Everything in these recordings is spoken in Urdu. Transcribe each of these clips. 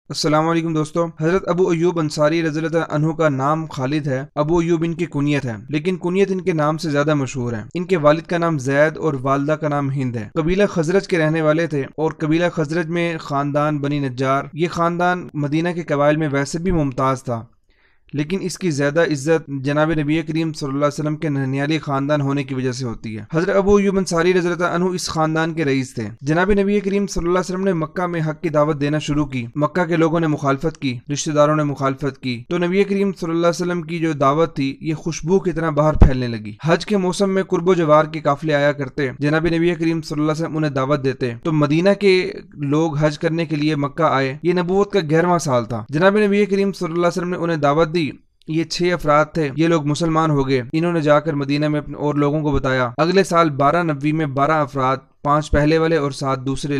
السلام علیکم دوستو، حضرت ابو ایوب انصاری رضی اللہ عنہ کا نام خالد ہے۔ ابو ایوب ان کی کنیت ہے، لیکن کنیت ان کے نام سے زیادہ مشہور ہے۔ ان کے والد کا نام زید اور والدہ کا نام ہند ہے۔ قبیلہ خزرج کے رہنے والے تھے اور قبیلہ خزرج میں خاندان بنی نجار، یہ خاندان مدینہ کے قبائل میں ویسے بھی ممتاز تھا، لیکن اس کی زیادہ عزت جناب نبی کریم صلی اللہ علیہ وسلم کے ننیالی خاندان ہونے کی وجہ سے ہوتی ہے۔ حضرت ابو ایوب انصاری رضی اللہ عنہ اس خاندان کے رئیس تھے۔ جناب نبی کریم صلی اللہ علیہ وسلم نے مکہ میں حق کی دعوت دینا شروع کی۔ مکہ کے لوگوں نے مخالفت کی، رشتہ داروں نے مخالفت کی، تو نبی کریم صلی اللہ علیہ وسلم کی جو دعوت تھی یہ خوشبو کی طرح باہر پھیلنے لگی۔ حج کے موسم میں قرب و جوار کے قافلے آیا کرتے، جناب نبی کریم صلی اللہ علیہ وسلم انہیں دعوت دیتے، تو مدینہ کے لوگ حج کرنے کے لیے مکہ آئے۔ یہ نبوت کا 11واں سال تھا۔ جناب نبی کریم صلی اللہ علیہ وسلم نے انہیں دعوت دی۔ یہ 6 افراد تھے، یہ لوگ مسلمان ہو گئے۔ انہوں نے جا کر مدینہ میں اپنے اور لوگوں کو بتایا۔ اگلے سال 12 نبوی میں 12 افراد، 5 پہلے والے اور 7 دوسرے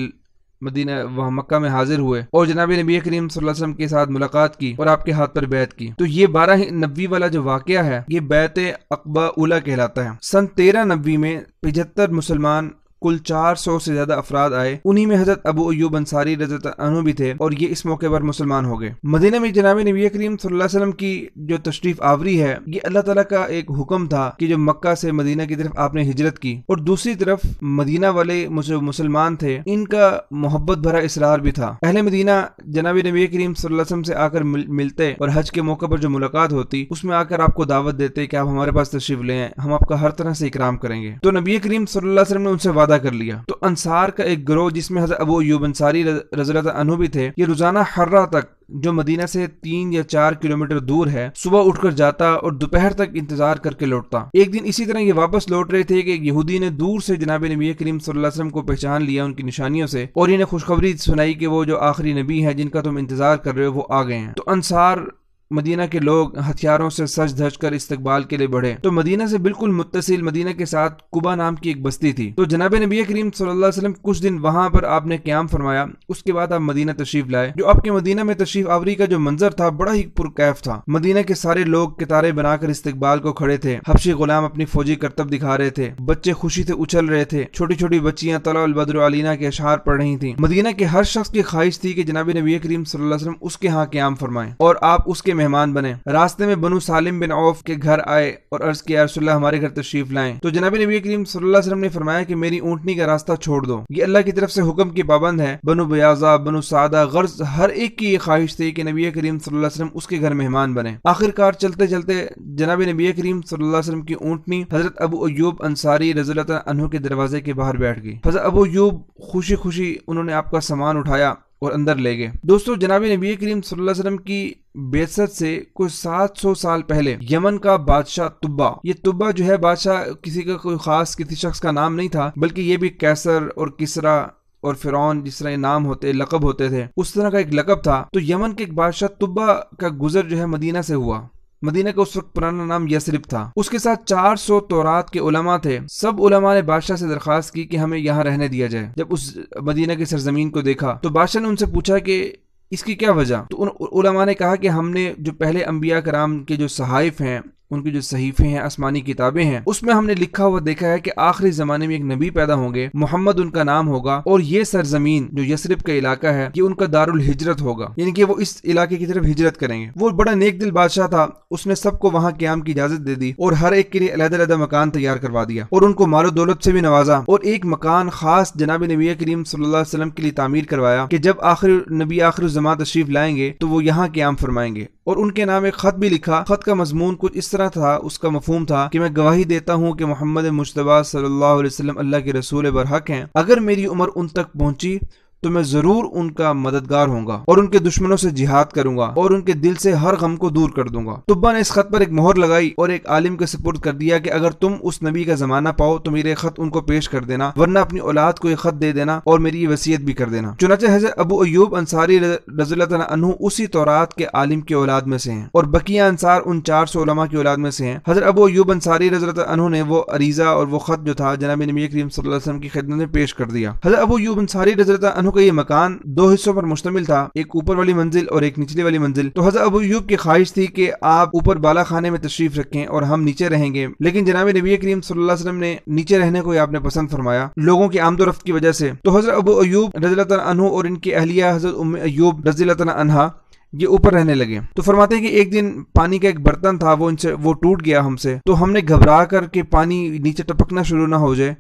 مدینہ وہاں مکہ میں حاضر ہوئے اور جناب نبی کریم صلی اللہ علیہ وسلم کے ساتھ ملاقات کی اور آپ کے ہاتھ پر بیعت کی۔ تو یہ 12 نبوی والا جو واقعہ ہے یہ بیعت عقبہ اولیٰ کہلاتا ہے۔ سن 13 نبوی میں 75 مسلمان، کل 400 سے زیادہ افراد آئے، انہی میں حضرت ابو ایوب انصاری رضی اللہ عنہ بھی تھے، اور یہ اس موقع پر مسلمان ہو گئے۔ مدینہ میں جناب نبی کریم صلی اللہ علیہ وسلم کی جو تشریف آوری ہے یہ اللہ تعالیٰ کا ایک حکم تھا کہ جو مکہ سے مدینہ کی طرف آپ نے ہجرت کی، اور دوسری طرف مدینہ والے مسلمان تھے ان کا محبت بھرا اصرار بھی تھا۔ اہل مدینہ جناب نبی کریم صلی اللہ علیہ وسلم سے آ کر ملتے اور حج کے موقع پر جو ملاقات ہوتی اس میں آ کر آپ کو دعوت دیتے کہ آپ ہمارے پاس تشریف لیں، ہم آپ کا ہر طرح سے اکرام کریں گے۔ تو نبی کریم صلی اللہ علیہ وسلم نے ان سے وعدہ کر لیا۔ تو انصار کا ایک گروہ جس میں حضرت ابو ایوب انصاری رضی اللہ عنہ بھی تھے، یہ روزانہ حرہ تک جو مدینہ سے 3 یا 4 کلومیٹر دور ہے صبح اٹھ کر جاتا اور دوپہر تک انتظار کر کے لوٹتا۔ ایک دن اسی طرح یہ واپس لوٹ رہے تھے کہ ایک یہودی نے دور سے جناب نبی کریم صلی اللہ علیہ وسلم کو پہچان لیا ان کی نشانیوں سے، اور انہیں خوشخبری سنائی کہ وہ جو آخری نبی ہے جن کا تم انتظار کر رہے ہو وہ آ گئے ہیں۔ تو انصار مدینہ کے لوگ ہتھیاروں سے سج دھج کر استقبال کے لیے بڑھے۔ تو مدینہ سے بالکل متصل مدینہ کے ساتھ قبا نام کی ایک بستی تھی۔ تو جناب نبی کریم صلی اللہ علیہ وسلم کچھ دن وہاں پر آپ نے قیام فرمایا، اس کے بعد آپ مدینہ تشریف لائے۔ جو آپ کے مدینہ میں تشریف آوری کا جو منظر تھا بڑا ہی پرکیف تھا۔ مدینہ کے سارے لوگ قطاریں بنا کر استقبال کو کھڑے تھے، حبشی غلام اپنی فوجی کرتب دکھا رہے تھے، بچے خوشی سے اچھل رہے تھے، چھوٹی چھوٹی بچیاں طلع البدر علینا کے اشعار پڑھ رہی تھیں۔ مدینہ کے ہر شخص کی خواہش تھی کہ جناب نبی کریم صلی اللہ علیہ وسلم اس کے ہاں قیام فرمائیں اور آپ اس کے مہمان بنیں۔ راستے میں بنو سالم بن عوف کے گھر آئے اور عرض کیا، رسول اللہ ہمارے گھر تشریف لائیں۔ تو جناب نبی کریم صلی اللہ علیہ وسلم نے فرمایا کہ میری اونٹنی کا راستہ چھوڑ دو، یہ اللہ کی طرف سے حکم کی پابند ہے۔ بنو بیاضہ، بنو سعدہ، غرض ہر ایک کی یہ خواہش تھی کہ نبی کریم صلی اللہ علیہ وسلم اس کے گھر مہمان بنے۔ آخر کار چلتے چلتے جناب نبی کریم صلی اللہ علیہ وسلم کی اونٹنی حضرت ابو ایوب انصاری رضی اللہ عنہ کے دروازے کے باہر بیٹھ گئی۔ حضرت ابو ایوب خوشی خوشی انہوں نے آپ کا سامان اٹھایا اور اندر لے گئے۔ دوستو، جناب نبی کریم صلی اللہ علیہ وسلم کی بعثت سے کوئی 700 سال پہلے یمن کا بادشاہ طبہ، یہ طبہ جو ہے بادشاہ کسی کا کوئی خاص کسی شخص کا نام نہیں تھا، بلکہ یہ بھی کیسر اور کسرا اور فرعون جس طرح نام ہوتے لقب ہوتے تھے اس طرح کا ایک لقب تھا۔ تو یمن کے ایک بادشاہ طبہ کا گزر جو ہے مدینہ سے ہوا۔ مدینہ کا اس وقت پرانا نام یثرب تھا۔ اس کے ساتھ 400 تورات کے علماء تھے۔ سب علماء نے بادشاہ سے درخواست کی کہ ہمیں یہاں رہنے دیا جائے۔ جب اس مدینہ کی سرزمین کو دیکھا تو بادشاہ نے ان سے پوچھا کہ اس کی کیا وجہ؟ تو ان علماء نے کہا کہ ہم نے جو پہلے انبیاء کرام کے جو صحائف ہیں، ان کی جو صحیفے ہیں، آسمانی کتابیں ہیں، اس میں ہم نے لکھا ہوا دیکھا ہے کہ آخری زمانے میں ایک نبی پیدا ہوں گے، محمد ان کا نام ہوگا، اور یہ سرزمین جو یثرب کا علاقہ ہے یہ ان کا دار الہجرت ہوگا، یعنی کہ وہ اس علاقے کی طرف ہجرت کریں گے۔ وہ بڑا نیک دل بادشاہ تھا، اس نے سب کو وہاں قیام کی اجازت دے دی اور ہر ایک کے لیے علیحدہ علیحدہ مکان تیار کروا دیا اور ان کو مال و دولت سے بھی نوازا، اور ایک مکان خاص جناب نبی کریم صلی اللہ علیہ وسلم کے لیے تعمیر کروایا کہ جب نبی آخر الزمان تشریف لائیں گے تو وہ یہاں قیام فرمائیں گے۔ اور ان کے نام ایک خط بھی لکھا۔ خط کا مضمون کچھ اس طرح تھا، اس کا مفہوم تھا کہ میں گواہی دیتا ہوں کہ محمد مجتبی صلی اللہ علیہ وسلم اللہ کے رسول برحق ہیں، اگر میری عمر ان تک پہنچی تو میں ضرور ان کا مددگار ہوں گا اور ان کے دشمنوں سے جہاد کروں گا اور ان کے دل سے ہر غم کو دور کر دوں گا۔ طبہ نے اس خط پر ایک مہر لگائی اور ایک عالم کے سپرد کر دیا کہ اگر تم اس نبی کا زمانہ پاؤ تو میرے خط ان کو پیش کر دینا، ورنہ اپنی اولاد کو یہ خط دے دینا اور میری یہ وصیت بھی کر دینا۔ چنانچہ حضرت ابو ایوب انصاری رضی اللہ عنہ اسی تورات کے عالم کی اولاد میں سے ہیں اور بقیہ انصار ان 400 علماء کی اولاد میں سے ہیں۔ حضرت ابو ایوب انصاری رضی اللہ عنہ نے وہ عریضہ اور وہ خط جو تھا جناب نبی کریم صلی اللہ علیہ وسلم کی خدمت میں پیش کر دیا۔ حضرت ابو ایوب انصاری رضی اللہ عنہ عنہ کا یہ مکان 2 حصوں پر مشتمل تھا، ایک اوپر والی منزل اور ایک نچلی والی منزل۔ تو حضرت ابو ایوب کی خواہش تھی کہ آپ اوپر بالا خانے میں تشریف رکھیں اور ہم نیچے رہیں گے، لیکن جناب نبی کریم صلی اللہ علیہ وسلم نے نیچے رہنے کو آپ نے پسند فرمایا لوگوں کی آمد و رفت کی وجہ سے۔ تو حضرت ابو ایوب رضی اللہ تعالیٰ عنہ اور ان کی اہلیہ حضرت ام ایوب رضی اللہ تعالیٰ عنہا یہ اوپر رہنے لگے۔ تو فرماتے ہیں کہ ایک دن پانی کا ایک برتن تھا، وہ ٹوٹ گیا ہم سے، تو ہم نے گھبرا کر کہ پانی نیچے ٹپکنا شروع نہ ہو جائے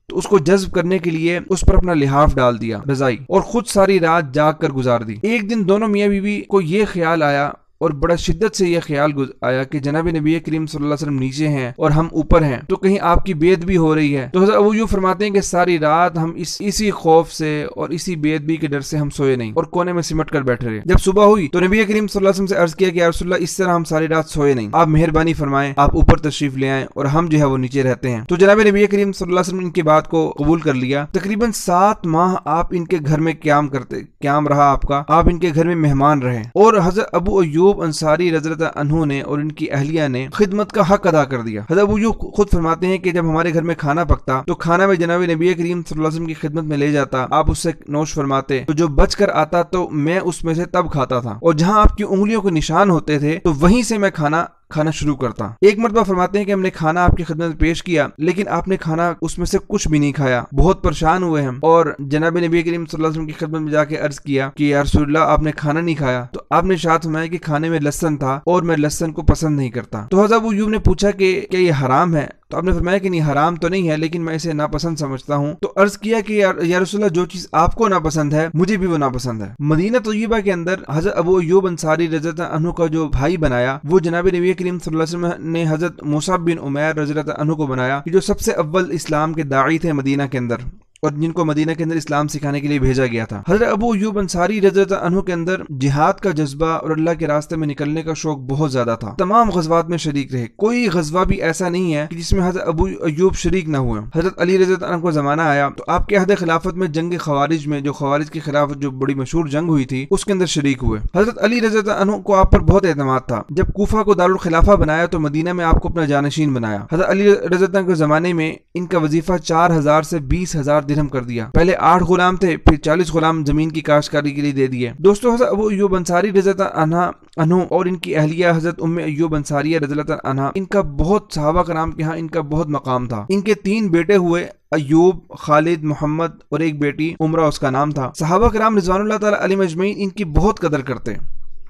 تو اس کو جذب کرنے کے لیے اس پر اپنا لحاف ڈال دیا رضائی، اور خود ساری رات جاگ کر گزار دی۔ ایک دن دونوں میاں بیوی کو یہ خیال آیا اور بڑا شدت سے یہ خیال آیا کہ جناب نبی کریم صلی اللہ علیہ وسلم نیچے ہیں اور ہم اوپر ہیں، تو کہیں آپ کی بے ادبی ہو رہی ہے۔ تو حضرت ابو ایوب فرماتے ہیں کہ ساری رات ہم اسی خوف سے اور اسی بے ادبی کے ڈر سے ہم سوئے نہیں اور کونے میں سمٹ کر بیٹھے رہے۔ جب صبح ہوئی تو نبی کریم صلی اللہ علیہ وسلم سے عرض کیا کہ یا رسول اللہ اس طرح ہم ساری رات سوئے نہیں، آپ مہربانی فرمائیں، آپ اوپر تشریف لے آئیں اور ہم جو ہے وہ نیچے رہتے ہیں۔ تو جناب نبی کریم صلی اللہ علیہ وسلم ان کی بات کو قبول کر لیا۔ تقریباً 7 ماہ آپ ان کے گھر میں قیام رہا آپ کا، آپ ان کے گھر میں مہمان رہے، اور حضرت ابو ایوب انصاری رضی اللہ عنہ نے اور ان کی اہلیہ نے خدمت کا حق ادا کر دیا۔ حضرت ابو ایوب خود فرماتے ہیں کہ جب ہمارے گھر میں کھانا پکتا تو کھانا میں جناب نبی کریم صلی اللہ علیہ وسلم کی خدمت میں لے جاتا، آپ اس سے نوش فرماتے، تو جو بچ کر آتا تو میں اس میں سے تب کھاتا تھا، اور جہاں آپ کی انگلیوں کے نشان ہوتے تھے تو وہیں سے میں کھانا شروع کرتا۔ ایک مرتبہ فرماتے ہیں کہ ہم نے کھانا آپ کی خدمت میں پیش کیا، لیکن آپ نے کھانا اس میں سے کچھ بھی نہیں کھایا، بہت پریشان ہوئے ہم، اور جناب نبی کریم صلی اللہ علیہ وسلم کی خدمت میں جا کے عرض کیا کہ یا رسول اللہ آپ نے کھانا نہیں کھایا، تو آپ نے ارشاد فرمایا کہ کھانے میں لہسن تھا اور میں لہسن کو پسند نہیں کرتا۔ تو حضرت ابو ایوب نے پوچھا کہ کیا یہ حرام ہے؟ تو آپ نے فرمایا کہ نہیں، حرام تو نہیں ہے، لیکن میں اسے ناپسند سمجھتا ہوں۔ تو عرض کیا کہ یا رسول اللہ جو چیز آپ کو ناپسند ہے مجھے بھی وہ ناپسند ہے۔ مدینہ طیبہ کے اندر حضرت ابو ایوب انصاری رضی اللہ عنہ کا جو بھائی بنایا وہ جناب نبی کریم صلی اللہ علیہ وسلم نے حضرت مصعب بن عمیر رضی اللہ عنہ کو بنایا، کہ جو سب سے اول اسلام کے داعی تھے مدینہ کے اندر، اور جن کو مدینہ کے اندر اسلام سکھانے کے لیے بھیجا گیا تھا۔ حضرت ابو ایوب انصاری رضی اللہ عنہ کے اندر جہاد کا جذبہ اور اللہ کے راستے میں نکلنے کا شوق بہت زیادہ تھا، تمام غزوات میں شریک رہے، کوئی غزوہ بھی ایسا نہیں ہے کہ جس میں حضرت ابو ایوب شریک نہ ہوئے۔ حضرت علی رضی اللہ عنہ کو زمانہ آیا تو آپ کے عہد خلافت میں جنگ خوارج میں، جو خوارج کی خلافت جو بڑی مشہور جنگ ہوئی تھی، اس کے اندر شریک ہوئے۔ حضرت علی رضی اللہ عنہ کو آپ پر بہت اعتماد تھا، جب کوفہ کو دارالخلافہ بنایا تو مدینہ میں آپ کو اپنا جانشین بنایا۔ حضرت علی رضی اللہ عنہ کے زمانے میں ان کا وظیفہ 4000 سے 20000 درہم کر دیا، پہلے 8 غلام تھے، پھر 40 غلام زمین کی کاشتکاری کے لیے دے دیے۔ دوستو حضرت ابو ایوب انصاری رضی اللہ عنہ اور ان کی اہلیہ حضرت ام ایوب انصاریہ رضی اللہ عنہا، ان کا بہت صحابہ کرام کے ہاں ان کا بہت مقام تھا۔ ان کے 3 بیٹے ہوئے، ایوب، خالد، محمد، اور ایک بیٹی عمرہ اس کا نام تھا۔ صحابہ کرام رضوان اللہ تعالی علیہم اجمعین ان کی بہت قدر کرتے،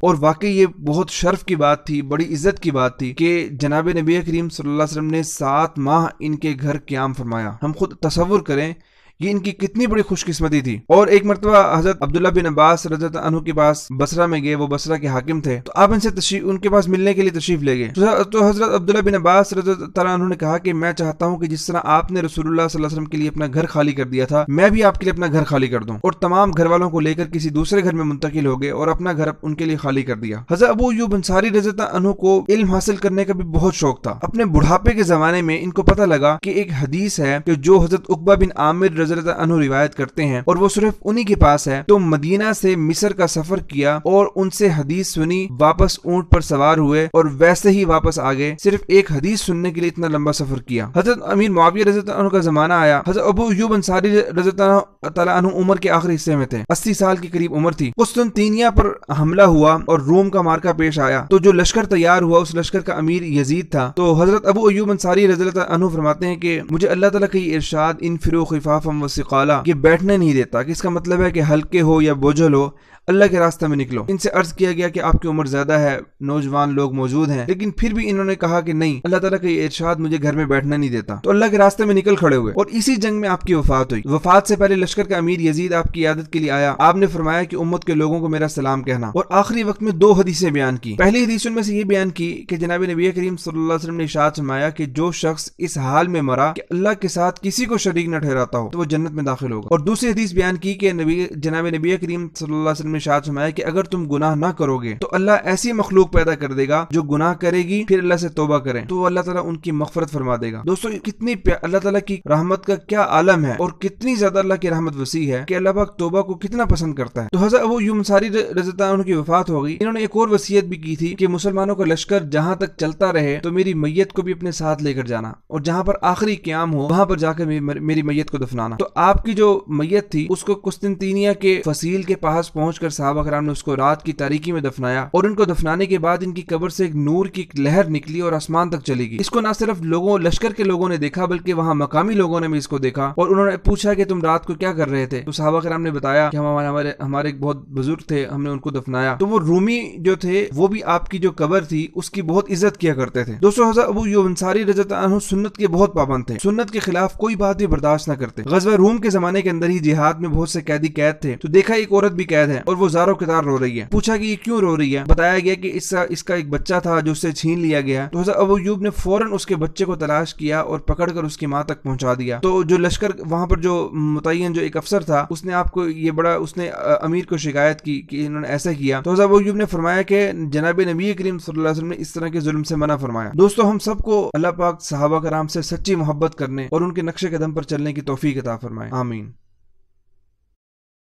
اور واقعی یہ بہت شرف کی بات تھی، بڑی عزت کی بات تھی کہ جناب نبی کریم صلی اللہ علیہ وسلم نے 7 ماہ ان کے گھر قیام فرمایا۔ ہم خود تصور کریں یہ ان کی کتنی بڑی خوش قسمتی تھی۔ اور ایک مرتبہ حضرت عبداللہ بن عباس رضی اللہ عنہ کے پاس بصرہ میں گئے، وہ بصرہ کے حاکم تھے، تو آپ ان کے پاس ملنے کے لیے تشریف لے گئے۔ تو حضرت عبداللہ بن عباس رضی اللہ عنہ نے کہا کہ میں چاہتا ہوں کہ جس طرح آپ نے رسول اللہ صلی اللہ علیہ وسلم کے لیے اپنا گھر خالی کر دیا تھا، میں بھی آپ کے لیے اپنا گھر خالی کر دوں، اور تمام گھر والوں کو لے کر کسی دوسرے گھر میں منتقل ہو گئے اور اپنا گھر ان کے لیے خالی کر دیا۔ حضرت ابو ایوب انصاری رضی اللہ عنہ کو علم حاصل کرنے کا بھی بہت شوق تھا۔ اپنے بڑھاپے کے زمانے میں ان کو پتہ لگا کہ ایک حدیث ہے کہ جو حضرت عقبہ بن عامر رضی اللہ عنہ روایت کرتے ہیں، اور وہ صرف انہی کے پاس ہے، تو مدینہ سے مصر کا سفر کیا اور ان سے حدیث سنی، واپس اونٹ پر سوار ہوئے اور ویسے ہی واپس آ گئے، صرف ایک حدیث سننے کے لیے اتنا لمبا سفر کیا۔ حضرت امیر معاویہ رضی اللہ عنہ کا زمانہ آیا، حضرت ابو ایوب انصاری رضی اللہ تعالیٰ عنہ عمر کے آخری حصے میں تھے، 80 سال کی قریب عمر تھی۔ قسطنطینیہ پر حملہ ہوا اور روم کا مارکہ پیش آیا، تو جو لشکر تیار ہوا اس لشکر کا امیر یزید تھا۔ تو حضرت ابو ایوب انصاری رضی اللہ عنہ فرماتے ہیں کہ مجھے اللہ تعالیٰ کا یہ ارشاد انفروا خفافا وثقالا یہ بیٹھنے نہیں دیتا، کہ اس کا مطلب ہے کہ ہلکے ہو یا بوجھل ہو، اللہ کے راستے میں نکلو۔ ان سے عرض کیا گیا کہ آپ کی عمر زیادہ ہے، نوجوان لوگ موجود ہیں، لیکن پھر بھی انہوں نے کہا کہ نہیں، اللہ تعالیٰ کا یہ ارشاد مجھے گھر میں بیٹھنا نہیں دیتا، تو اللہ کے راستے میں نکل کھڑے ہوئے، اور اسی جنگ میں آپ کی وفات ہوئی۔ وفات سے پہلے لشکر کا امیر یزید آپ کی عیادت کے لیے آیا، آپ نے فرمایا کہ امت کے لوگوں کو میرا سلام کہنا، اور آخری وقت میں 2 حدیثیں بیان کی۔ پہلی حدیث میں سے یہ بیان کی کہ جناب نبی کریم صلی اللہ علیہ وسلم نے ارشاد فرمایا کہ جو شخص اس حال میں مرا کہ اللہ کے ساتھ کسی کو شریک نہ ٹھہراتا ہو تو وہ جنت میں داخل ہوگا، اور دوسری حدیث بیان کی کہ جناب نبی کریم صلی اللہ علیہ وسلم نے ارشاد فرمایا کہ اگر تم گناہ نہ کرو گے تو اللہ ایسی مخلوق پیدا کر دے گا جو گناہ کرے گی پھر اللہ سے توبہ کرے تو اللہ تعالیٰ ان کی مغفرت فرما دے گا۔ دوستو کتنی اللہ تعالیٰ کی رحمت کا کیا عالم ہے اور کتنی زیادہ اللہ کی رحمت وسیع ہے کہ اللہ پاک توبہ کو کتنا پسند کرتا ہے۔ تو حضرت ابو ایوب انصاری رضی اللہ عنہ کی وفات ہو گئی۔ انہوں نے ایک اور وصیت بھی کی تھی کہ مسلمانوں کا لشکر جہاں تک چلتا رہے تو میری میت کو بھی اپنے ساتھ لے کر جانا اور جہاں پر آخری قیام ہو وہاں پر جا کر میری میت کو دفنانا۔ تو آپ کی جو میت تھی اس کو قسطنطینیہ کے فصیل کے پاس پہنچ کر صحابہ کرام نے اس کو رات کی تاریکی میں دفنایا اور ان کو دفنانے کے بعد ان کی قبر سے ایک نور کی لہر نکلی اور آسمان تک چلی گئی۔ اس کو نہ صرف لشکر کے لوگوں نے دیکھا بلکہ وہاں مقامی لوگوں نے بھی اس کو دیکھا اور انہوں نے پوچھا کہ تم رات کو کیا کر رہے تھے؟ تو صحابہ کرام نے بتایا کہ ہمارے ایک بہت بزرگ تھے، ہم نے ان کو دفنایا۔ تو وہ رومی جو تھے وہ بھی آپ کی جو قبر تھی اس کی بہت عزت کیا کرتے تھے۔ دوستو حضرت ابو ایوب انصاری رضی اللہ عنہ سنت کے بہت پابند تھے، سنت کے خلاف کوئی بات بھی برداشت نہ کرتے۔ غزوہ روم کے زمانے کے اندر ہی جہاد میں بہت سے قیدی قید تھے تو دیکھا ایک عورت بھی قید ہے اور وہ زاروں قطار رو رہی ہے۔ پوچھا کہ یہ کیوں رو رہی ہے؟ بتایا گیا کہ اس کا ایک بچہ تھا جو اسے چھین لیا گیا۔ تو حضرت ابو ایوب نے فوراً اس کے بچے کو تلاش کیا اور پکڑ کر اس کی ماں تک پہنچا دیا۔ تو جو لشکر وہاں پر جو متعین جو ایک افسر تھا اس نے آپ کو اس نے امیر کو شکایت کی کہ انہوں نے ایسا کیا۔ تو حضرت ابو ایوب نے فرمایا کہ جناب نبی کریم صلی اللہ علیہ وسلم نے اس طرح کے ظلم سے منع فرمایا۔ دوستو ہم سب کو اللہ پاک صحابہ کرام سے سچی محبت کرنے اور ان کے نقش قدم پر چلنے کی توفیق عطا فرمائے، آمین۔